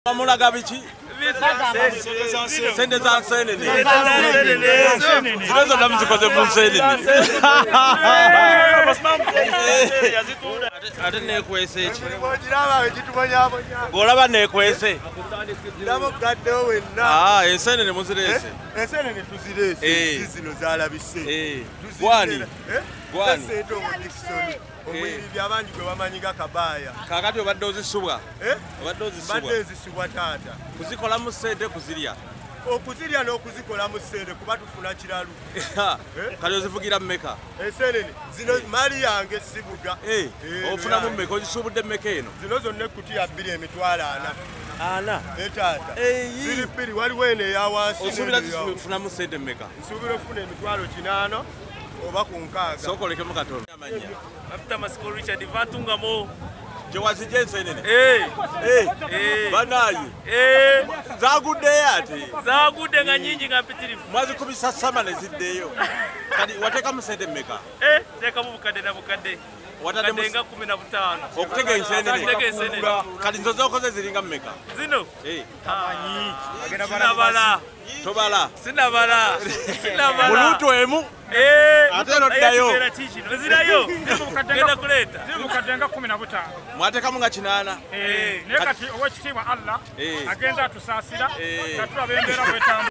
Mulaga biki? Sente za nsenene. Zizo namuzikoze mu nsenene. Ate nekwese eki. Golaba nekwese. Ensenene muzirese. Ensenene tuzirese. Zino zalabise. Gwani. Gwani. Omwiribya abangi gwe bamanyiga kabaya. Kakati obadde ozisubwa. Obadde ozisubwa. Badde zisubwa taata. Kuzikola mu ssente kuzirya. Okuzirya n'okuzikola mu ssente kuba tufuna kiralu. Kati ozivugira mmeka? Ensenene zino mali yange sibuga. Ofuna mu mmeka ozisubudde mmeka eno? Zino zonna ekkutiya 2 emitwalo 4. Ana. Taata. Ziri 2 waliwo eno eya wansi. Osuubira zifuna mu ssente mmeka? Nsuubira okufuna emitwalo 8 oba ku 6. Sokolekemu katono. After Masiko Richard Vatungamo. Jewazije ensenene. Banayi. Zagudde ate. Zagudde nga nyingi nga mpitirivu. Mwazi kubisa sama ne ziddeyo. Kati wateka mu ssente mmeka? Teka mu bukadde na bukadde. Watadde mu 15. Okutega ensenene. Okutega ensenene. Kati nzo zokoze ziringa mmeka? Zino. Tamanyi. Sinabala. Tobala. Sinabala. Mulutu emu. Ate noddayo. Zirayo. Genda kuleta. Zimukadenga 15. Mwatekamu nga 8. Naye kati ow'ekitiibwa Allah agenza atusaasira nga tulaba embeera bw'etambula.